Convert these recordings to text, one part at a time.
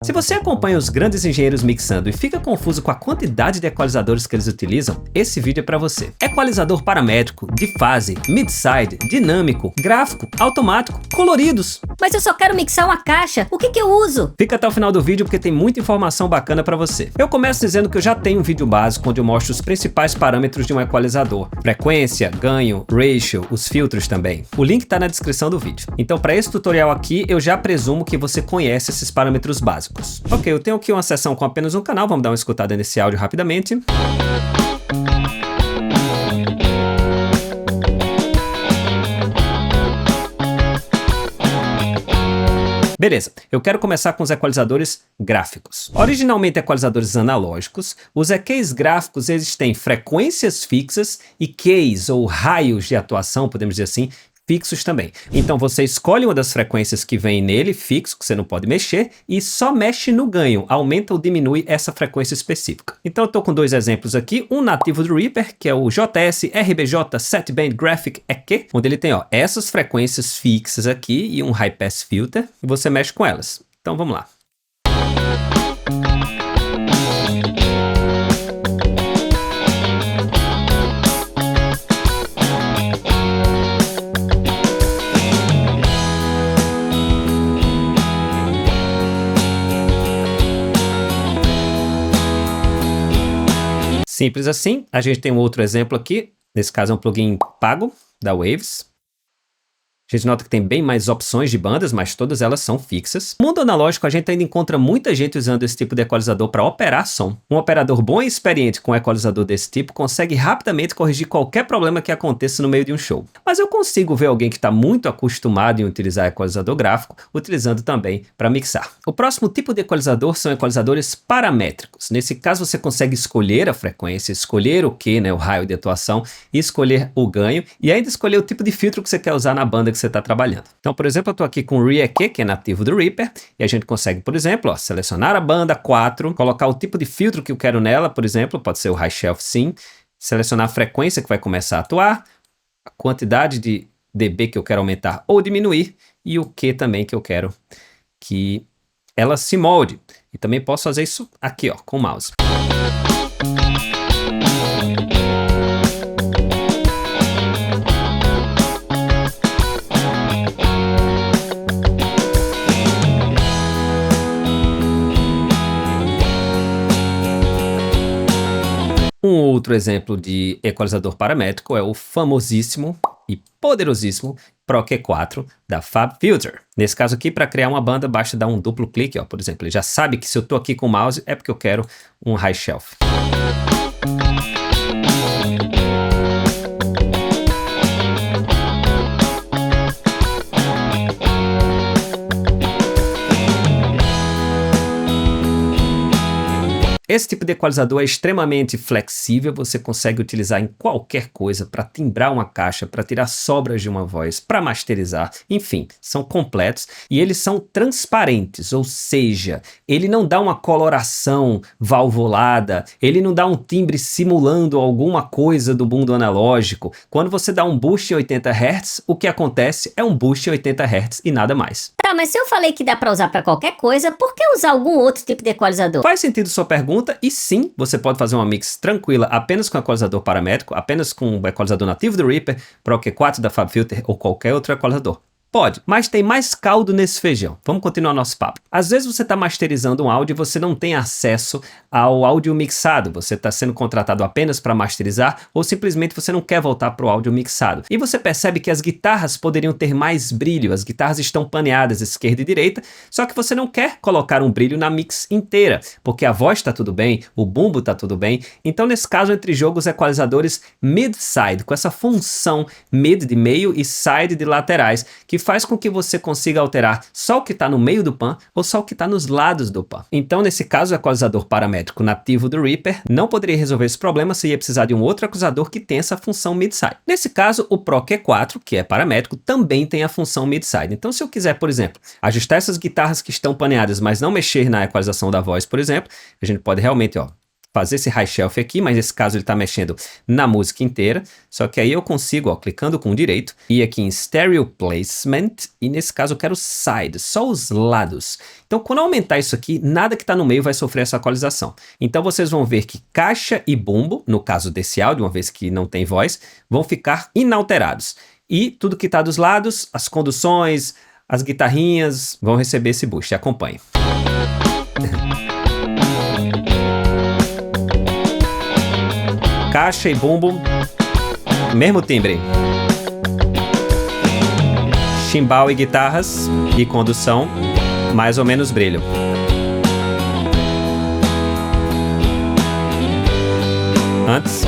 Se você acompanha os grandes engenheiros mixando e fica confuso com a quantidade de equalizadores que eles utilizam, esse vídeo é para você. Equalizador paramétrico, de fase, mid-side, dinâmico, gráfico, automático, coloridos. Mas eu só quero mixar uma caixa, o que eu uso? Fica até o final do vídeo porque tem muita informação bacana para você. Eu começo dizendo que eu já tenho um vídeo básico onde eu mostro os principais parâmetros de um equalizador. Frequência, ganho, ratio, os filtros também. O link tá na descrição do vídeo. Então para esse tutorial aqui, eu já presumo que você conhece esses parâmetros básicos. Ok, eu tenho aqui uma sessão com apenas um canal, vamos dar uma escutada nesse áudio rapidamente. Beleza, eu quero começar com os equalizadores gráficos. Originalmente equalizadores analógicos, os EQs gráficos eles têm frequências fixas e keys ou raios de atuação, podemos dizer assim, fixos também. Então você escolhe uma das frequências que vem nele, fixo, que você não pode mexer, e só mexe no ganho, aumenta ou diminui essa frequência específica. Então eu estou com dois exemplos aqui, um nativo do Reaper, que é o JS RBJ Setband Graphic EQ, onde ele tem essas frequências fixas aqui e um High Pass Filter, e você mexe com elas. Então vamos lá. Simples assim. A gente tem um outro exemplo aqui. Nesse caso é um plugin pago da Waves. A gente nota que tem bem mais opções de bandas, mas todas elas são fixas. No mundo analógico, a gente ainda encontra muita gente usando esse tipo de equalizador para operar som. Um operador bom e experiente com um equalizador desse tipo consegue rapidamente corrigir qualquer problema que aconteça no meio de um show. Mas eu consigo ver alguém que está muito acostumado em utilizar equalizador gráfico, utilizando também para mixar. O próximo tipo de equalizador são equalizadores paramétricos. Nesse caso, você consegue escolher a frequência, escolher o Q, o raio de atuação, e escolher o ganho, e ainda escolher o tipo de filtro que você quer usar na banda que você está trabalhando. Então, por exemplo, eu estou aqui com o ReEQ, que é nativo do Reaper, e a gente consegue, por exemplo, selecionar a banda 4, colocar o tipo de filtro que eu quero nela, por exemplo, pode ser o High Shelf Sim, selecionar a frequência que vai começar a atuar, a quantidade de dB que eu quero aumentar ou diminuir, e o Q também que eu quero que ela se molde. E também posso fazer isso aqui, com o mouse. Um outro exemplo de equalizador paramétrico é o famosíssimo e poderosíssimo Pro Q4 da FabFilter. Nesse caso aqui, para criar uma banda, basta dar um duplo clique, por exemplo. Ele já sabe que se eu estou aqui com o mouse é porque eu quero um high shelf. Esse tipo de equalizador é extremamente flexível, você consegue utilizar em qualquer coisa para timbrar uma caixa, para tirar sobras de uma voz, para masterizar, enfim, são completos e eles são transparentes, ou seja, ele não dá uma coloração valvulada, ele não dá um timbre simulando alguma coisa do mundo analógico. Quando você dá um boost em 80 Hz, o que acontece é um boost em 80 Hz e nada mais. Tá, mas se eu falei que dá para usar para qualquer coisa, por que usar algum outro tipo de equalizador? Faz sentido sua pergunta? E sim, você pode fazer uma mix tranquila apenas com equalizador paramétrico, apenas com o equalizador nativo do Reaper, Pro Q4 da FabFilter ou qualquer outro equalizador. Pode, mas tem mais caldo nesse feijão. Vamos continuar nosso papo. Às vezes você está masterizando um áudio e você não tem acesso ao áudio mixado. Você está sendo contratado apenas para masterizar ou simplesmente você não quer voltar para o áudio mixado. E você percebe que as guitarras poderiam ter mais brilho. As guitarras estão paneadas esquerda e direita, só que você não quer colocar um brilho na mix inteira, porque a voz está tudo bem, o bumbo está tudo bem. Então nesse caso entre jogo os equalizadores mid-side, com essa função mid de meio e side de laterais, que faz com que você consiga alterar só o que está no meio do pan ou só o que está nos lados do pan. Então, nesse caso, o equalizador paramétrico nativo do Reaper não poderia resolver esse problema, você ia precisar de um outro equalizador que tem essa função mid-side. Nesse caso, o Pro Q4, que é paramétrico, também tem a função mid-side. Então, se eu quiser, por exemplo, ajustar essas guitarras que estão paneadas, mas não mexer na equalização da voz, por exemplo, a gente pode realmente, fazer esse high shelf aqui, mas nesse caso ele está mexendo na música inteira. Só que aí eu consigo, ó, clicando com o direito, ir aqui em Stereo Placement, e nesse caso eu quero Side, só os lados. Então quando eu aumentar isso aqui, nada que está no meio vai sofrer essa equalização. Então vocês vão ver que caixa e bumbo, no caso desse áudio, uma vez que não tem voz, vão ficar inalterados. E tudo que está dos lados, as conduções, as guitarrinhas, vão receber esse boost. Acompanhe. Caixa e bumbo, mesmo timbre. Chimbal e guitarras e condução, mais ou menos brilho. Antes.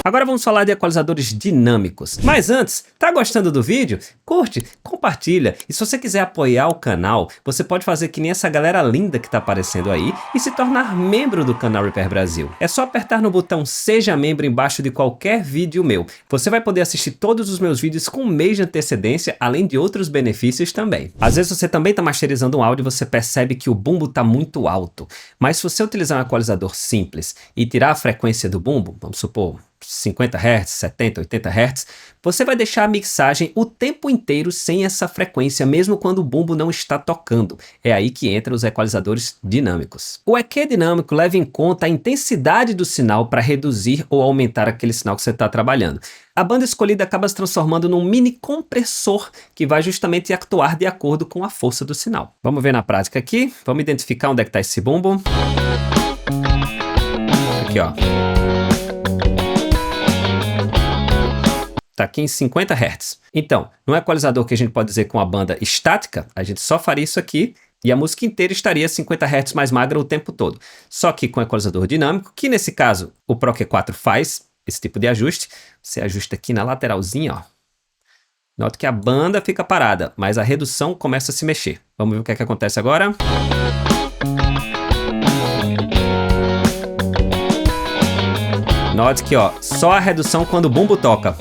Agora vamos falar de equalizadores dinâmicos. Mas antes, tá gostando do vídeo? Curte, compartilha. E se você quiser apoiar o canal, você pode fazer que nem essa galera linda que tá aparecendo aí e se tornar membro do canal Repair Brasil. É só apertar no botão Seja Membro embaixo de qualquer vídeo meu. Você vai poder assistir todos os meus vídeos com um mês de antecedência, além de outros benefícios também. Às vezes você também tá masterizando um áudio e você percebe que o bumbo tá muito alto. Mas se você utilizar um equalizador simples e tirar a frequência do bumbo, vamos supor 50 Hz, 70, 80 Hz, você vai deixar a mixagem o tempo inteiro sem essa frequência, mesmo quando o bumbo não está tocando. É aí que entram os equalizadores dinâmicos. O EQ dinâmico leva em conta a intensidade do sinal para reduzir ou aumentar aquele sinal que você está trabalhando. A banda escolhida acaba se transformando num mini compressor que vai justamente atuar de acordo com a força do sinal. Vamos ver na prática aqui. Vamos identificar onde é que está esse bumbo. Aqui, ó. Está aqui em 50 Hz. Então, no equalizador que a gente pode dizer com a banda estática, a gente só faria isso aqui e a música inteira estaria 50 Hz mais magra o tempo todo. Só que com o equalizador dinâmico, que nesse caso o Pro Q4 faz esse tipo de ajuste, você ajusta aqui na lateralzinha, ó. Note que a banda fica parada, mas a redução começa a se mexer. Vamos ver o que é que acontece agora. Note que, ó, só a redução quando o bumbo toca.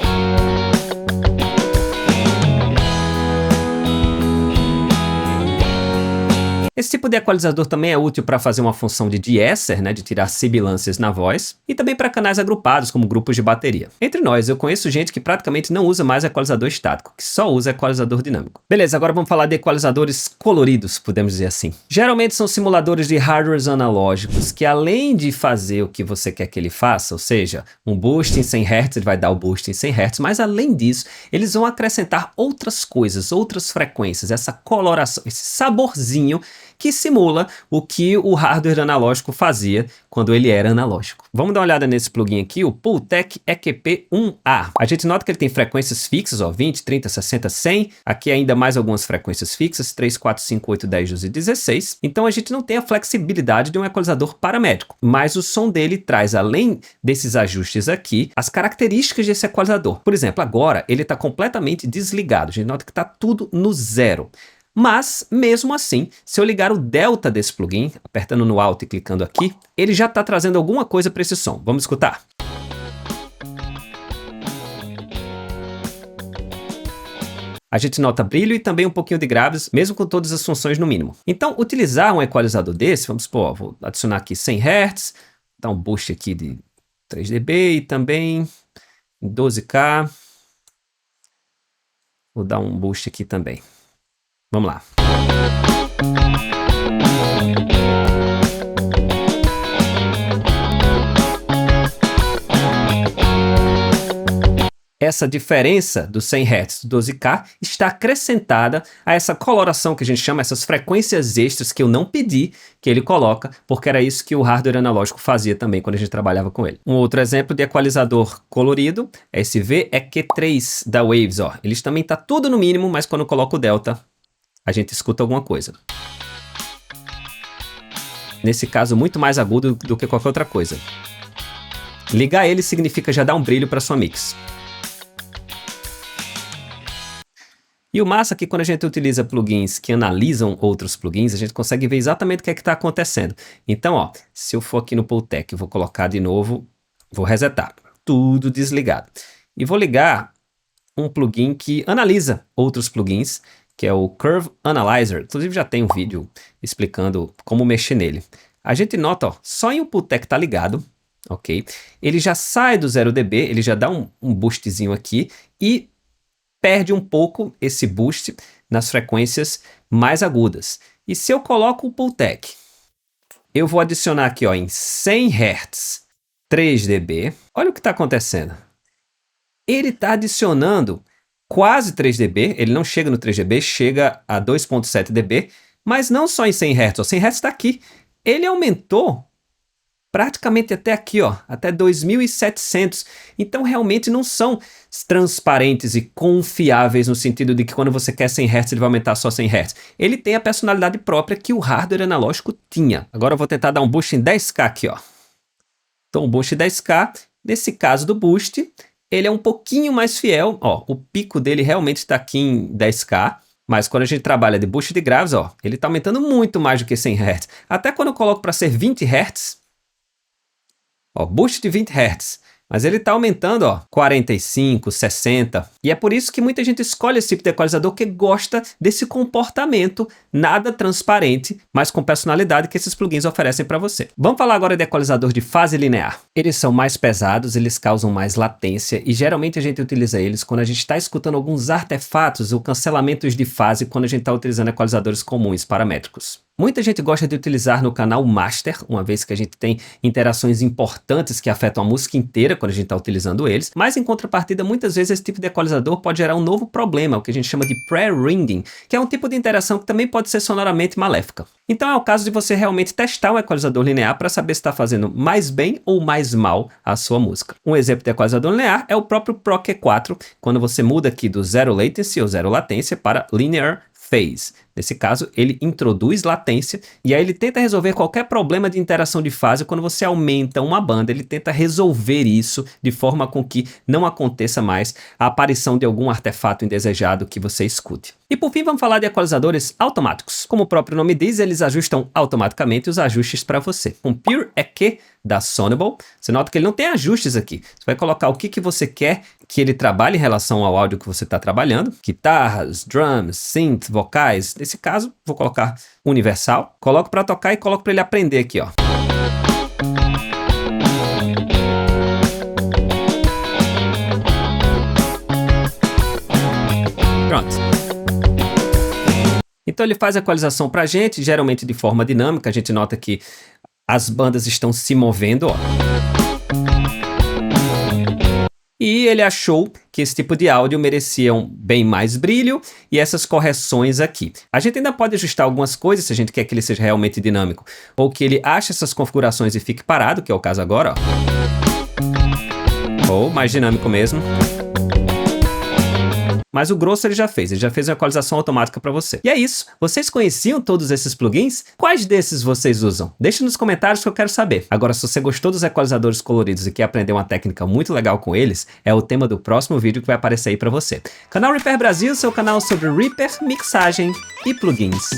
Esse tipo de equalizador também é útil para fazer uma função de de-esser, né, de tirar sibilâncias na voz, e também para canais agrupados, como grupos de bateria. Entre nós, eu conheço gente que praticamente não usa mais equalizador estático, que só usa equalizador dinâmico. Beleza, agora vamos falar de equalizadores coloridos, podemos dizer assim. Geralmente são simuladores de hardwares analógicos, que além de fazer o que você quer que ele faça, ou seja, um boost em 100 Hz, ele vai dar o boost em 100 Hz, mas além disso, eles vão acrescentar outras coisas, outras frequências, essa coloração, esse saborzinho, que simula o que o hardware analógico fazia quando ele era analógico. Vamos dar uma olhada nesse plugin aqui, o Pultec EQP1A. A gente nota que ele tem frequências fixas, ó, 20, 30, 60, 100. Aqui ainda mais algumas frequências fixas, 3, 4, 5, 8, 10, 12 e 16. Então a gente não tem a flexibilidade de um equalizador paramétrico, mas o som dele traz, além desses ajustes aqui, as características desse equalizador. Por exemplo, agora ele está completamente desligado. A gente nota que está tudo no zero. Mas, mesmo assim, se eu ligar o delta desse plugin, apertando no Alt e clicando aqui, ele já está trazendo alguma coisa para esse som. Vamos escutar. A gente nota brilho e também um pouquinho de graves, mesmo com todas as funções no mínimo. Então, utilizar um equalizador desse, vamos supor, ó, vou adicionar aqui 100 Hz, dar um boost aqui de 3 dB e também 12K. Vou dar um boost aqui também. Vamos lá. Essa diferença do 100 Hz do 12K está acrescentada a essa coloração que a gente chama, essas frequências extras que eu não pedi que ele coloca, porque era isso que o hardware analógico fazia também quando a gente trabalhava com ele. Um outro exemplo de equalizador colorido é esse VEQ3 da Waves, ó. Eles também tá tudo no mínimo, mas quando eu coloco o delta, a gente escuta alguma coisa. Nesse caso, muito mais agudo do que qualquer outra coisa. Ligar ele significa já dar um brilho para sua mix. E o massa é que quando a gente utiliza plugins que analisam outros plugins, a gente consegue ver exatamente o que é que está acontecendo. Então, ó, se eu for aqui no Pultec, eu vou colocar de novo, vou resetar, tudo desligado. E vou ligar um plugin que analisa outros plugins, que é o Curve Analyzer. Inclusive já tem um vídeo explicando como mexer nele. A gente nota, ó, só em o Pultec tá ligado, ok? Ele já sai do 0 dB, ele já dá um boostzinho aqui e perde um pouco esse boost nas frequências mais agudas. E se eu coloco o Pultec, eu vou adicionar aqui, ó, em 100 Hz, 3 dB. Olha o que está acontecendo. Ele está adicionando quase 3 dB, ele não chega no 3 dB, chega a 2.7 dB, mas não só em 100 Hz, ó, 100 Hz está aqui. Ele aumentou praticamente até aqui, ó, até 2700. Então realmente não são transparentes e confiáveis no sentido de que quando você quer 100 Hz ele vai aumentar só 100 Hz. Ele tem a personalidade própria que o hardware analógico tinha. Agora eu vou tentar dar um boost em 10K aqui, ó. Então o boost 10K, nesse caso do boost, ele é um pouquinho mais fiel, ó, o pico dele realmente está aqui em 10K, mas quando a gente trabalha de boost de graves, ó, ele está aumentando muito mais do que 100 Hz. Até quando eu coloco para ser 20 Hz, ó, boost de 20 Hz, mas ele está aumentando, ó, 45, 60. E é por isso que muita gente escolhe esse tipo de equalizador que gosta desse comportamento nada transparente, mas com personalidade que esses plugins oferecem para você. Vamos falar agora de equalizador de fase linear. Eles são mais pesados, eles causam mais latência e geralmente a gente utiliza eles quando a gente está escutando alguns artefatos ou cancelamentos de fase quando a gente está utilizando equalizadores comuns paramétricos. Muita gente gosta de utilizar no canal Master, uma vez que a gente tem interações importantes que afetam a música inteira quando a gente está utilizando eles, mas em contrapartida, muitas vezes esse tipo de equalizador pode gerar um novo problema, o que a gente chama de pre-ringing, que é um tipo de interação que também pode ser sonoramente maléfica. Então é o caso de você realmente testar um equalizador linear para saber se está fazendo mais bem ou mais mal a sua música. Um exemplo de equalizador linear é o próprio Pro Q4, quando você muda aqui do zero latency ou zero latência para linear phase. Nesse caso, ele introduz latência e aí ele tenta resolver qualquer problema de interação de fase. Quando você aumenta uma banda, ele tenta resolver isso de forma com que não aconteça mais a aparição de algum artefato indesejado que você escute. E por fim, vamos falar de equalizadores automáticos. Como o próprio nome diz, eles ajustam automaticamente os ajustes para você. Com Pure EQ da Sonable, você nota que ele não tem ajustes aqui. Você vai colocar o que você quer que ele trabalhe em relação ao áudio que você está trabalhando. Guitarras, drums, synth, vocais. Nesse caso, vou colocar universal. Coloco para tocar e coloco para ele aprender aqui, ó. Pronto. Então ele faz a equalização para a gente, geralmente de forma dinâmica. A gente nota que as bandas estão se movendo, ó. E ele achou que esse tipo de áudio merecia bem mais brilho e essas correções aqui. A gente ainda pode ajustar algumas coisas se a gente quer que ele seja realmente dinâmico, ou que ele ache essas configurações e fique parado, que é o caso agora, ó. Ou mais dinâmico mesmo. Mas o grosso ele já fez uma equalização automática para você. E é isso. Vocês conheciam todos esses plugins? Quais desses vocês usam? Deixe nos comentários que eu quero saber. Agora, se você gostou dos equalizadores coloridos e quer aprender uma técnica muito legal com eles, é o tema do próximo vídeo que vai aparecer aí para você. Canal Reaper Brasil, seu canal sobre Reaper, mixagem e plugins.